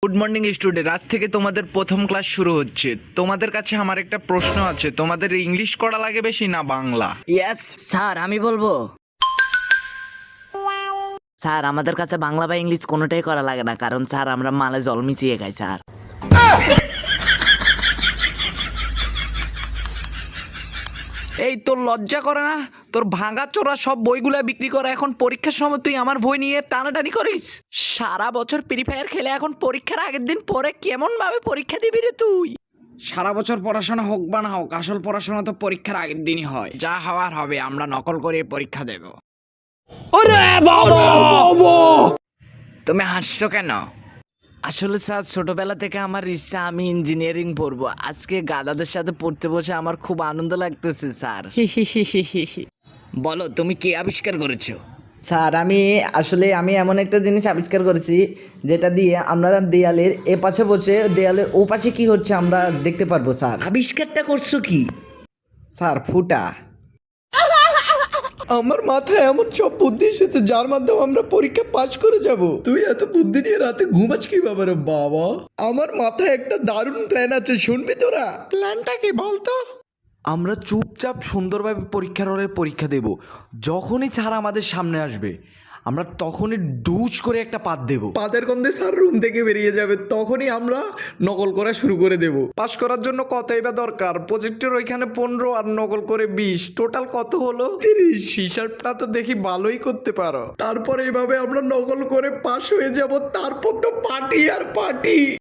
Good morning student, আজ থেকে তোমাদের প্রথম ক্লাস শুরু হচ্ছে। তোমাদের কাছে আমার একটা প্রশ্ন আছে, তোমাদের ইংলিশ করা লাগে বেশি না বাংলা? ইয়েস স্যার, আমি বলবো। স্যার, আমাদের কাছে বাংলা বা ইংলিশ কোনোটাই করা লাগে না, কারণ স্যার আমরা মালে জল মিশিয়ে খাই স্যার। এই তোর লজ্জা করে না? তোর ভাঙা চোরা সব বইগুলা বিক্রি করে এখন পরীক্ষার সময় তুই আমার বই নিয়ে টানাটানি করিস? সারা বছর ফ্রি ফায়ার খেলে এখন পরীক্ষার আগের দিন পরে কেমন ভাবে পরীক্ষা দিবি রে তুই? সারা বছর পড়াশোনা হোক বা না হোক, আসল পড়াশোনা তো পরীক্ষার আগের দিনই হয়। যা হওয়ার হবে, আমরা নকল করে পরীক্ষা দেব। তুমি হাসছো কেন? আসলে স্যার, ছোটবেলা থেকে আমার ইচ্ছা আমি ইঞ্জিনিয়ারিং পড়বো। আজকে গাদাদের সাথে পড়তে বসে আমার খুব আনন্দ লাগতেছে স্যার। বলো, তুমি কি আবিষ্কার করেছো? স্যার, আমি এমন একটা জিনিস আবিষ্কার করেছি যেটা দিয়ে আমরা দেয়ালের এ পাশে বসে দেয়ালের ও পাশে কি হচ্ছে আমরা দেখতে পারবো স্যার। আবিষ্কারটা করছো কি? স্যার, ফুটা। আমার মাথায় এমন সব বুদ্ধি এসেছে যার মাধ্যমে আমরা পরীক্ষা পাস করে যাব। তুই এত বুদ্ধি নিয়ে রাতে ঘুমাস কি বাবা? বাবা, আমার মাথায় একটা দারুণ প্ল্যান আছে, শুনবি তোরা? প্ল্যানটা কি বলতো? আমরা চুপচাপ সুন্দরভাবে পরীক্ষার হলে পরীক্ষা দেব। যখনই স্যার আমাদের সামনে আসবে আমরা তখনই ডুস করে একটা পাত দেব। পাদের গন্ধে স্যার রুম থেকে বেরিয়ে যাবে, তখনই আমরা নকল করা শুরু করে দেব। পাস করার জন্য কতই বা দরকার? প্রজেক্টের ওইখানে 15 আর নকল করে 20, টোটাল কত হলো? 30। হিসাবটা তো দেখি ভালোই করতে পারো। তারপর এইভাবে আমরা নকল করে পাস হয়ে যাব, তারপর তো পার্টি আর পার্টি।